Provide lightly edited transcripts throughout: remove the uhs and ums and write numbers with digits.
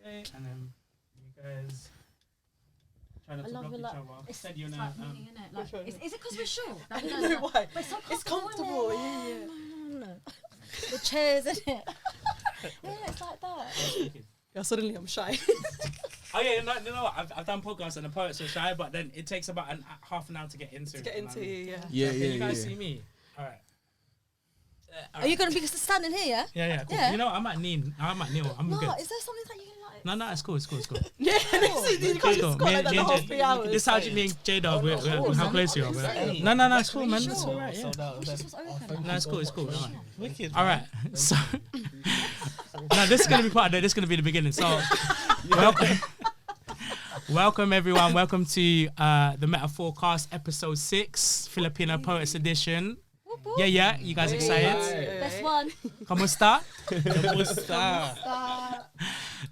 Okay, and then you guys try not to block each other. Said you're like meaning, innit? Like, is it because we're short? I don't know why. But it's comfortable. Yeah. The chairs, isn't it? Yeah, it's like that. Yeah, suddenly I'm shy. Oh yeah, no. I've done podcasts and the poets are shy, but then it takes about half an hour to get into. Yeah. You guys see me? All right. Are you gonna be standing here? Yeah. Cool. Yeah. You know, I might kneel. I'm good. Is there something that you can like? No, it's cool. Yeah, you can't just squat like that the whole 3 hours. This is how me and Jade are. How close you are. No, it's cool, man. It's all right. Yeah. No, it's cool. Wicked. All right. So, now this is gonna be part of it. This is gonna be the beginning. So, welcome everyone. Welcome to the Metaforecast episode 6, Filipino Poets Edition. Yeah. You guys excited? Best one. ¿Cómo está?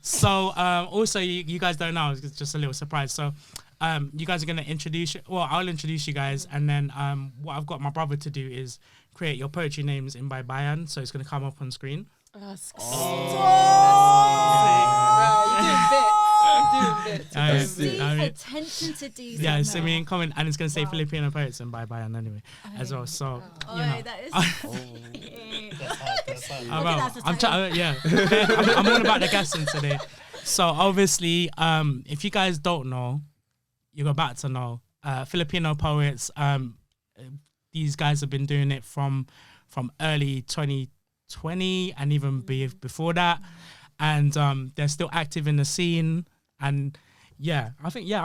So, also, you guys don't know, it's just a little surprise. So, you guys are going to introduce, I'll introduce you guys. And then what I've got my brother to do is create your poetry names in Bayan. So it's going to come up on screen. You're doing bits. Attention to detail. Yeah, so me in comment, and it's going to say Filipino poets in Bayan anyway, as well. So, you know. That is. I'm all about the gassing today. So obviously, if you guys don't know, you're about to know. Filipino poets. These guys have been doing it from early 2020 and even before that, and they're still active in the scene. And I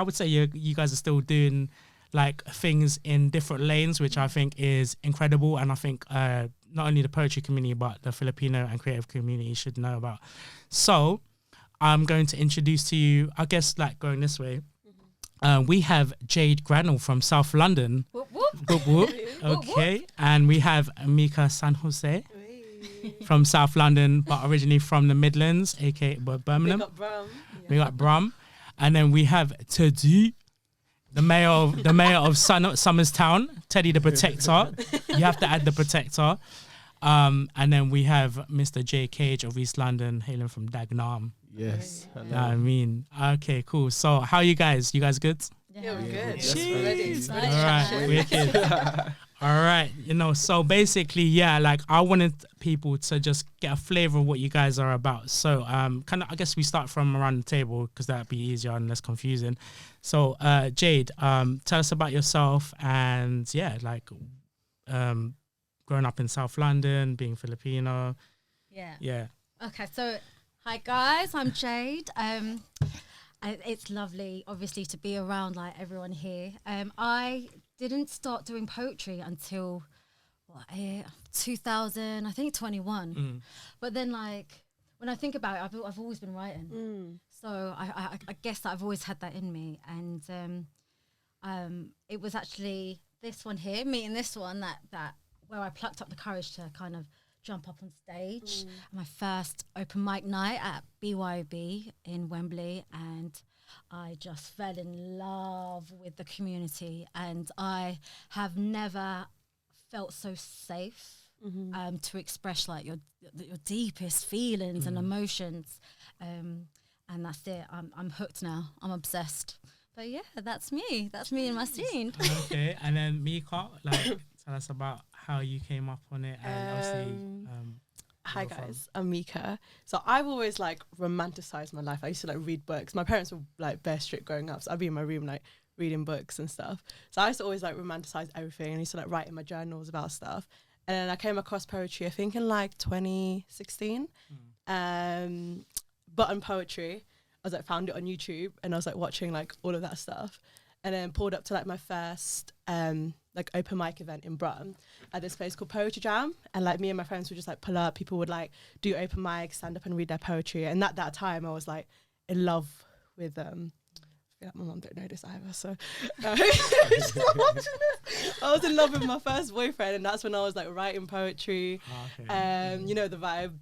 would say you guys are still doing like things in different lanes, which I think is incredible. And I think not only the poetry community, but the Filipino and creative community should know about. So I'm going to introduce to you, I guess, like going this way. We have Jade Granell from South London. Whoop, whoop. Whoop, whoop. Okay. And we have Micah San Jose from South London, but originally from the Midlands, aka Birmingham. We got Brum. And then we have Teddy, the mayor of Somerstown, Teddy the Protector. You have to add the Protector. And then we have Mr. J. Cage of East London, hailing from Dagenham. Yes. I mean, okay, cool. So how are you guys? You guys good? Yeah, we're good. Jeez. All right, wicked. All right, so basically, like I wanted people to just get a flavor of what you guys are about. So, I guess we start from around the table because that'd be easier and less confusing. So, Jade, tell us about yourself and growing up in South London, being Filipino. Yeah. Okay, so hi guys, I'm Jade. It's lovely, obviously, to be around like everyone here. I didn't start doing poetry until 2021. But then, like, when I think about it, I've always been writing. So I guess that I've always had that in me. And it was actually this one here, meeting this one, that where I plucked up the courage to kind of jump up on stage. My first open mic night at BYOB in Wembley, and I just fell in love with the community, and I have never felt so safe to express like your deepest feelings and emotions, and that's it. I'm hooked now. I'm obsessed. But yeah, that's me and my scene. Okay, and then Mika, like, tell us about how you came up on it, and obviously. Hi guys, I'm Mika. So I've always like romanticized my life. I used to like read books. My parents were like bare strict growing up, so I'd be in my room like reading books and stuff. So I used to always like romanticize everything, and I used to like write in my journals about stuff. And then I came across poetry, I think in like 2016. Button poetry. I was like found it on YouTube, and I was like watching like all of that stuff, and then pulled up to like my first like open mic event in Brum at this place called Poetry Jam, and like me and my friends would just like pull up. People would like do open mics, stand up and read their poetry, and at that time I was like in love with my mum don't know this either, so I was in love with my first boyfriend, and that's when I was like writing poetry. You know the vibe.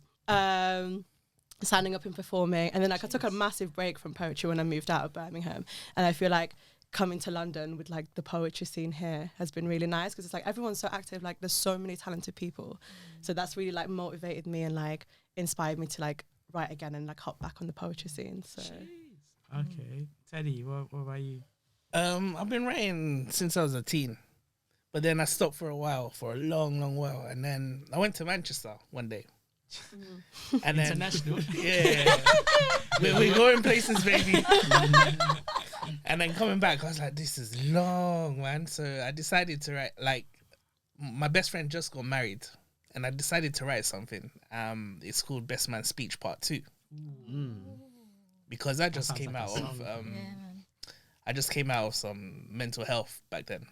Standing up and performing, and then like I took a massive break from poetry when I moved out of Birmingham, and I feel like coming to London with like the poetry scene here has been really nice, because it's like everyone's so active, like there's so many talented people. So that's really like motivated me and like inspired me to like write again and like hop back on the poetry scene. So Okay, Teddy, what about you? I've been writing since I was a teen, but then I stopped for a while, for a long while, and then I went to Manchester one day. And then, International. yeah, we're going places, baby. And then coming back, I was like, this is long, man. So I decided to write, like, my best friend just got married, and I decided to write something. It's called Best Man Speech Part 2. Because I just came out of I just came out of some mental health back then.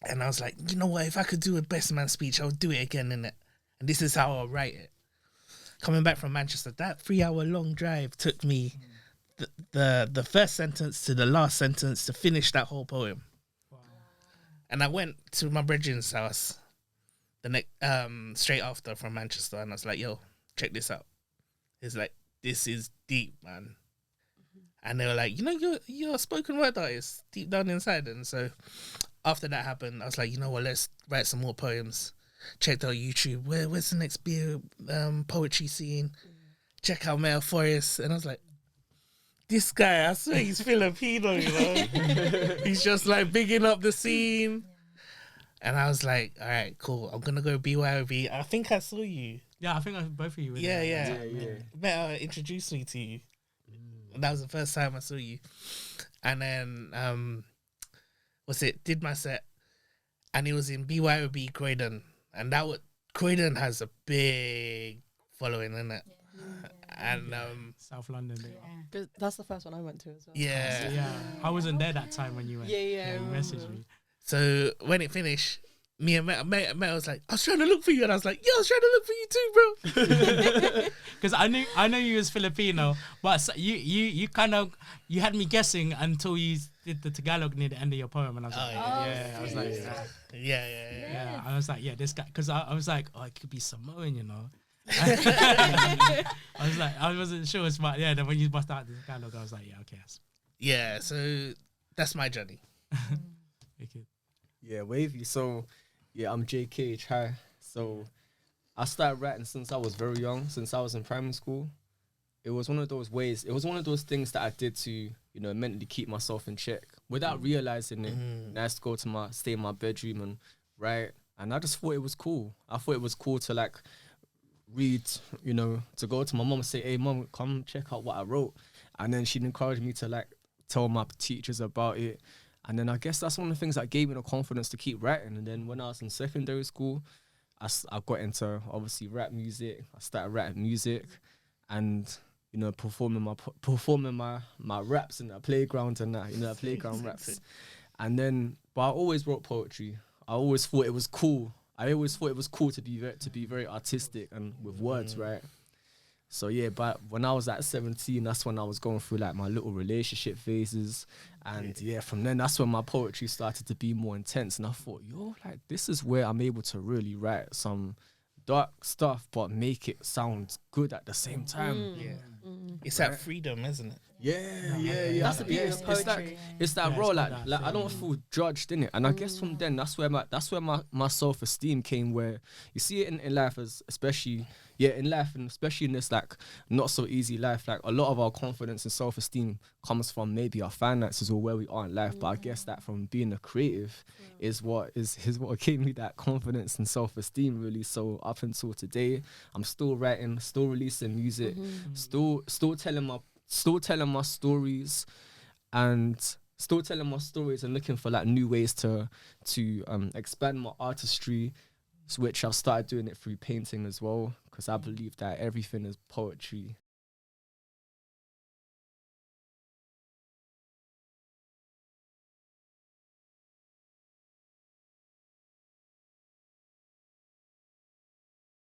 And I was like, you know what, if I could do a best man speech, I would do it again, innit? And this is how I'll write it. Coming back from Manchester, that 3-hour long drive took me the first sentence to the last sentence to finish that whole poem. Wow. And I went to my brethren's house the next straight after from Manchester, and I was like, yo, check this out. It's like, this is deep, man. And they were like, you know, you're a spoken word artist deep down inside. And so after that happened, I was like, you know what, let's write some more poems. Checked out YouTube. Where's the next beer poetry scene? Check out Metaforecast. And I was like, this guy, I swear he's Filipino, you know. He's just like bigging up the scene. And I was like, all right, cool. I'm going to go BYOB. I think I saw you. Yeah, I think both of you were Yeah, there. yeah. Meta introduced me to you. That was the first time I saw you. And then, did my set. And it was in BYOB Croydon. And Croydon has a big following, isn't it? Yeah. And South London. because that's the first one I went to as well. Yeah. I wasn't there that time when you went. Yeah. You messaged me. so when it finished, me and Meta was like, I was trying to look for you. And I was like, yeah, I was trying to look for you too, bro. Because I know you was Filipino, but you kind of, you had me guessing until you did the Tagalog near the end of your poem. And I was like, I was like, yeah. I was like, yeah, this guy, because I was like, oh, it could be Samoan, you know. I was like, I wasn't sure, but yeah, then when you bust out the Tagalog, I was like, yeah, okay. Yeah, so that's my journey. Okay. Yeah, wavy. So, yeah, I'm JK. Hi. So, I started writing since I was very young, since I was in primary school. It was one of those ways. It was one of those things that I did to, you know, mentally keep myself in check without realizing it. And I used to go to stay in my bedroom and write. And I just thought it was cool. I thought it was cool to like read, you know, to go to my mom and say, hey, mom, come check out what I wrote. And then she'd encourage me to like tell my teachers about it. And then I guess that's one of the things that gave me the confidence to keep writing. And then when I was in secondary school, I got into obviously rap music. I started rapping music and, you know, performing my raps in the playground and that, you know, playground raps. And then, but I always wrote poetry. I always thought it was cool. I always thought it was cool to be very artistic and with words, right? So yeah, but when I was at 17, that's when I was going through like my little relationship phases. And yeah, from then that's when my poetry started to be more intense. And I thought, yo, like this is where I'm able to really write some dark stuff, but make it sound good at the same time. It's that freedom, isn't it? Yeah. That's the beauty of poetry. It's that Yeah, role, it's like, got that like I don't feel judged in it, and I guess from then that's where my self-esteem came. Where you see it in life, as especially in life, and especially in this like not so easy life. Like a lot of our confidence and self-esteem comes from maybe our finances or where we are in life. But I guess that from being a creative is what gave me that confidence and self-esteem really. So up until today, I'm still writing, still releasing music, still telling my stories and looking for like new ways to expand my artistry, which I've started doing it through painting as well, because I believe that everything is poetry